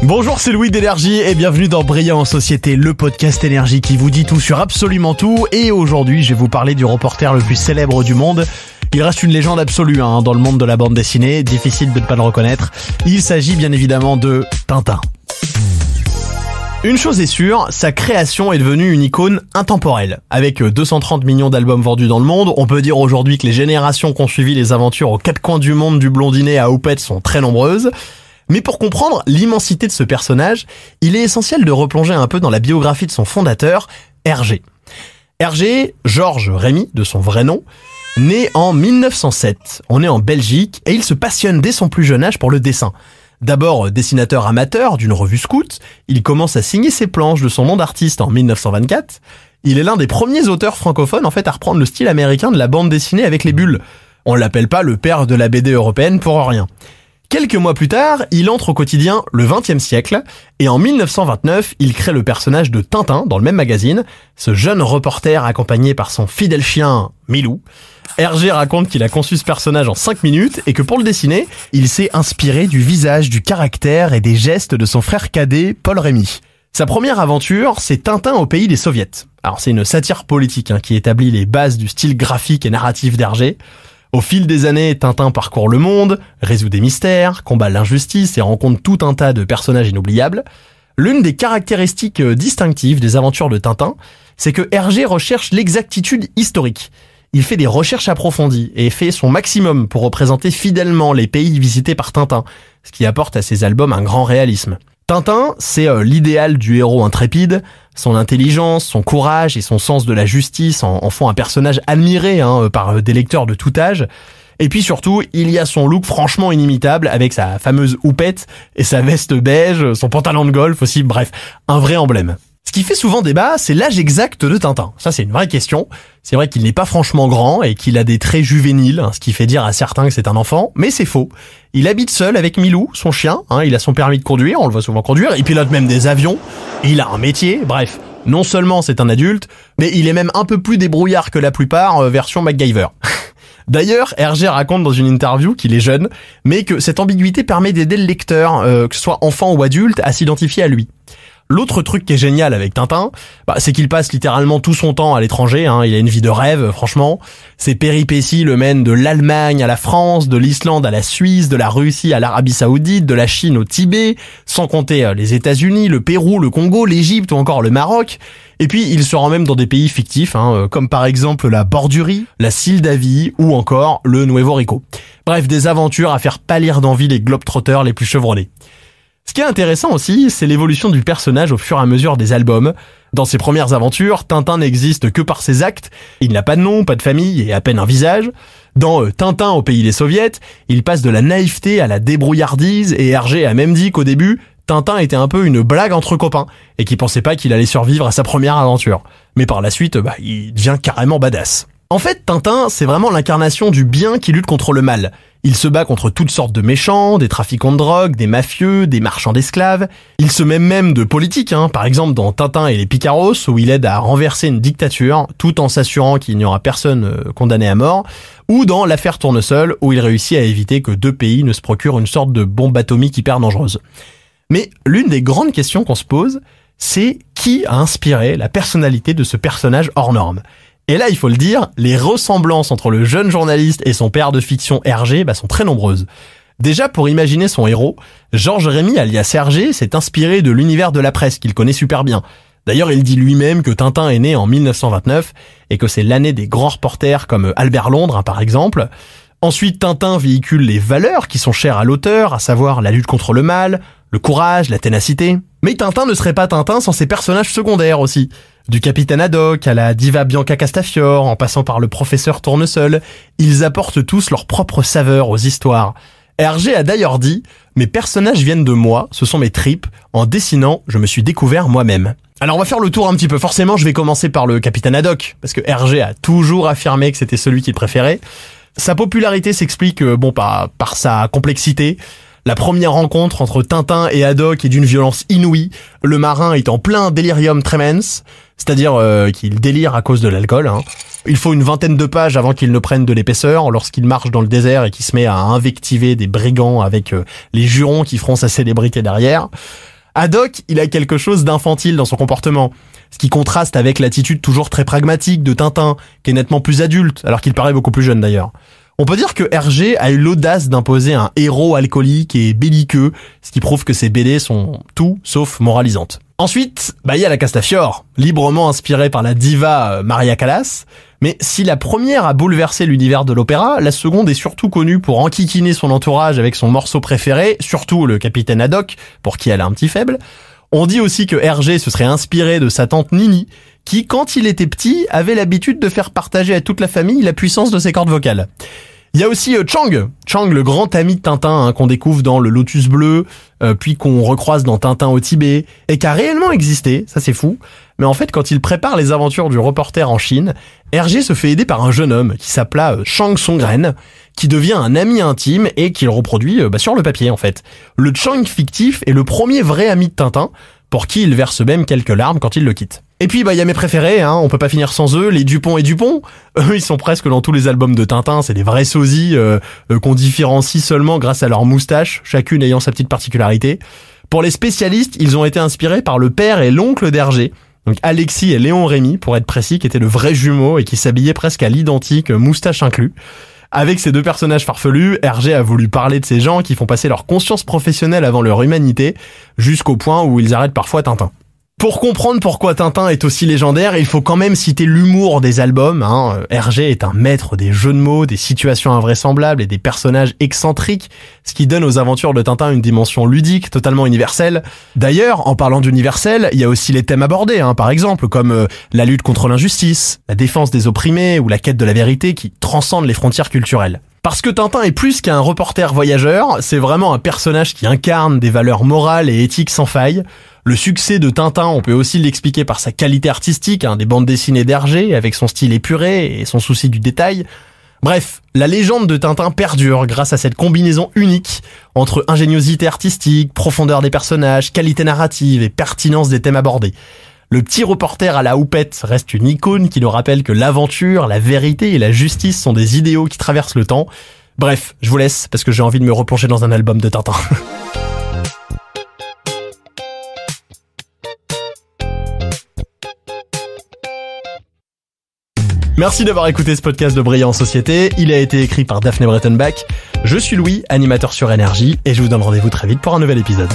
Bonjour, c'est Louis d'Énergie et bienvenue dans Brillant en Société, le podcast énergie qui vous dit tout sur absolument tout. Et aujourd'hui, je vais vous parler du reporter le plus célèbre du monde. Il reste une légende absolue dans le monde de la bande dessinée, difficile de ne pas le reconnaître. Il s'agit bien évidemment de Tintin. Une chose est sûre, sa création est devenue une icône intemporelle. Avec 230 millions d'albums vendus dans le monde, on peut dire aujourd'hui que les générations qui ont suivi les aventures aux quatre coins du monde du blondinet à Houppette sont très nombreuses. Mais pour comprendre l'immensité de ce personnage, il est essentiel de replonger un peu dans la biographie de son fondateur, Hergé. Hergé, Georges Rémy, de son vrai nom, né en 1907. On est en Belgique et il se passionne dès son plus jeune âge pour le dessin. D'abord dessinateur amateur d'une revue scout, il commence à signer ses planches de son nom d'artiste en 1924. Il est l'un des premiers auteurs francophones à reprendre le style américain de la bande dessinée avec les bulles. On l'appelle pas le père de la BD européenne pour rien. Quelques mois plus tard, il entre au quotidien Le XXe siècle et en 1929, il crée le personnage de Tintin dans le même magazine, ce jeune reporter accompagné par son fidèle chien Milou. Hergé raconte qu'il a conçu ce personnage en 5 minutes et que pour le dessiner, il s'est inspiré du visage, du caractère et des gestes de son frère cadet Paul Rémy. Sa première aventure, c'est Tintin au pays des soviets. Alors c'est une satire politique qui établit les bases du style graphique et narratif d'Hergé. Au fil des années, Tintin parcourt le monde, résout des mystères, combat l'injustice et rencontre tout un tas de personnages inoubliables. L'une des caractéristiques distinctives des aventures de Tintin, c'est que Hergé recherche l'exactitude historique. Il fait des recherches approfondies et fait son maximum pour représenter fidèlement les pays visités par Tintin, ce qui apporte à ses albums un grand réalisme. Tintin, c'est l'idéal du héros intrépide. Son intelligence, son courage et son sens de la justice en font un personnage admiré par des lecteurs de tout âge. Et puis surtout, il y a son look franchement inimitable avec sa fameuse houppette et sa veste beige, son pantalon de golf aussi, bref, un vrai emblème. Ce qui fait souvent débat, c'est l'âge exact de Tintin. Ça, c'est une vraie question. C'est vrai qu'il n'est pas franchement grand et qu'il a des traits juvéniles, ce qui fait dire à certains que c'est un enfant, mais c'est faux. Il habite seul avec Milou, son chien, il a son permis de conduire, on le voit souvent conduire, il pilote même des avions, et il a un métier, bref. Non seulement c'est un adulte, mais il est même un peu plus débrouillard que la plupart, version MacGyver. D'ailleurs, Hergé raconte dans une interview qu'il est jeune, mais que cette ambiguïté permet d'aider le lecteur, que ce soit enfant ou adulte, à s'identifier à lui. L'autre truc qui est génial avec Tintin, c'est qu'il passe littéralement tout son temps à l'étranger, il a une vie de rêve, franchement. Ses péripéties le mènent de l'Allemagne à la France, de l'Islande à la Suisse, de la Russie à l'Arabie Saoudite, de la Chine au Tibet, sans compter les États-Unis, le Pérou, le Congo, l'Égypte ou encore le Maroc. Et puis il se rend même dans des pays fictifs, comme par exemple la Bordurie, la Moldavie ou encore le Nuevo Rico. Bref, des aventures à faire pâlir d'envie les globetrotters les plus chevronnés. Ce qui est intéressant aussi, c'est l'évolution du personnage au fur et à mesure des albums. Dans ses premières aventures, Tintin n'existe que par ses actes. Il n'a pas de nom, pas de famille et à peine un visage. Dans Tintin au pays des soviets, il passe de la naïveté à la débrouillardise et Hergé a même dit qu'au début, Tintin était un peu une blague entre copains et qu'il pensait pas qu'il allait survivre à sa première aventure. Mais par la suite, il devient carrément badass. En fait, Tintin, c'est vraiment l'incarnation du bien qui lutte contre le mal. Il se bat contre toutes sortes de méchants, des trafiquants de drogue, des mafieux, des marchands d'esclaves. Il se met même de politique, par exemple dans Tintin et les Picaros, où il aide à renverser une dictature, tout en s'assurant qu'il n'y aura personne condamné à mort, ou dans l'affaire Tournesol, où il réussit à éviter que 2 pays ne se procurent une sorte de bombe atomique hyper dangereuse. Mais l'une des grandes questions qu'on se pose, c'est qui a inspiré la personnalité de ce personnage hors norme ? Et là, il faut le dire, les ressemblances entre le jeune journaliste et son père de fiction Hergé sont très nombreuses. Déjà, pour imaginer son héros, Georges Rémy alias Hergé s'est inspiré de l'univers de la presse qu'il connaît super bien. D'ailleurs, il dit lui-même que Tintin est né en 1929 et que c'est l'année des grands reporters comme Albert Londres, par exemple. Ensuite, Tintin véhicule les valeurs qui sont chères à l'auteur, à savoir la lutte contre le mal, le courage, la ténacité. Mais Tintin ne serait pas Tintin sans ses personnages secondaires aussi. Du capitaine Haddock à la diva Bianca Castafiore, en passant par le professeur Tournesol, ils apportent tous leur propre saveur aux histoires. Hergé a d'ailleurs dit « Mes personnages viennent de moi, ce sont mes tripes. En dessinant, je me suis découvert moi-même. » Alors on va faire le tour un petit peu. Forcément, je vais commencer par le capitaine Haddock, parce que Hergé a toujours affirmé que c'était celui qu'il préférait. Sa popularité s'explique par sa complexité. La première rencontre entre Tintin et Haddock est d'une violence inouïe. Le marin est en plein délirium tremens, c'est-à-dire qu'il délire à cause de l'alcool. Il faut une 20aine de pages avant qu'il ne prenne de l'épaisseur lorsqu'il marche dans le désert et qu'il se met à invectiver des brigands avec les jurons qui feront sa célébrité derrière. Haddock, il a quelque chose d'infantile dans son comportement, ce qui contraste avec l'attitude toujours très pragmatique de Tintin, qui est nettement plus adulte, alors qu'il paraît beaucoup plus jeune d'ailleurs. On peut dire que Hergé a eu l'audace d'imposer un héros alcoolique et belliqueux, ce qui prouve que ses BD sont tout sauf moralisantes. Ensuite, il y a la Castafiore, librement inspirée par la diva Maria Callas, mais si la première a bouleversé l'univers de l'opéra, la seconde est surtout connue pour enquiquiner son entourage avec son morceau préféré, surtout le capitaine Haddock, pour qui elle a un petit faible. On dit aussi que Hergé se serait inspiré de sa tante Nini, qui, quand il était petit, avait l'habitude de faire partager à toute la famille la puissance de ses cordes vocales. Il y a aussi Chang, le grand ami de Tintin, qu'on découvre dans Le Lotus Bleu, puis qu'on recroise dans Tintin au Tibet, et qui a réellement existé, ça c'est fou. Mais en fait, quand il prépare les aventures du reporter en Chine, Hergé se fait aider par un jeune homme qui s'appela Chang Songren, qui devient un ami intime et qu'il reproduit sur le papier en fait. Le Chang fictif est le premier vrai ami de Tintin, pour qui il verse même quelques larmes quand il le quitte. Et puis il y a mes préférés, on peut pas finir sans eux, les Dupont et Dupont. Eux, ils sont presque dans tous les albums de Tintin, c'est des vrais sosies qu'on différencie seulement grâce à leurs moustaches, chacune ayant sa petite particularité. Pour les spécialistes, ils ont été inspirés par le père et l'oncle d'Hergé, donc Alexis et Léon Rémy, pour être précis, qui étaient de vrais jumeaux et qui s'habillaient presque à l'identique, moustache inclus. Avec ces deux personnages farfelus, Hergé a voulu parler de ces gens qui font passer leur conscience professionnelle avant leur humanité, jusqu'au point où ils arrêtent parfois Tintin. Pour comprendre pourquoi Tintin est aussi légendaire, il faut quand même citer l'humour des albums. Hergé est un maître des jeux de mots, des situations invraisemblables et des personnages excentriques, ce qui donne aux aventures de Tintin une dimension ludique, totalement universelle. D'ailleurs, en parlant d'universel, il y a aussi les thèmes abordés, par exemple, comme la lutte contre l'injustice, la défense des opprimés ou la quête de la vérité qui transcendent les frontières culturelles. Parce que Tintin est plus qu'un reporter voyageur, c'est vraiment un personnage qui incarne des valeurs morales et éthiques sans faille. Le succès de Tintin, on peut aussi l'expliquer par sa qualité artistique, des bandes dessinées d'Hergé, avec son style épuré et son souci du détail. Bref, la légende de Tintin perdure grâce à cette combinaison unique entre ingéniosité artistique, profondeur des personnages, qualité narrative et pertinence des thèmes abordés. Le petit reporter à la houppette reste une icône qui nous rappelle que l'aventure, la vérité et la justice sont des idéaux qui traversent le temps. Bref, je vous laisse parce que j'ai envie de me replonger dans un album de Tintin. Merci d'avoir écouté ce podcast de Brillant en Société. Il a été écrit par Daphné Breitenbach. Je suis Louis, animateur sur Énergie, et je vous donne rendez-vous très vite pour un nouvel épisode.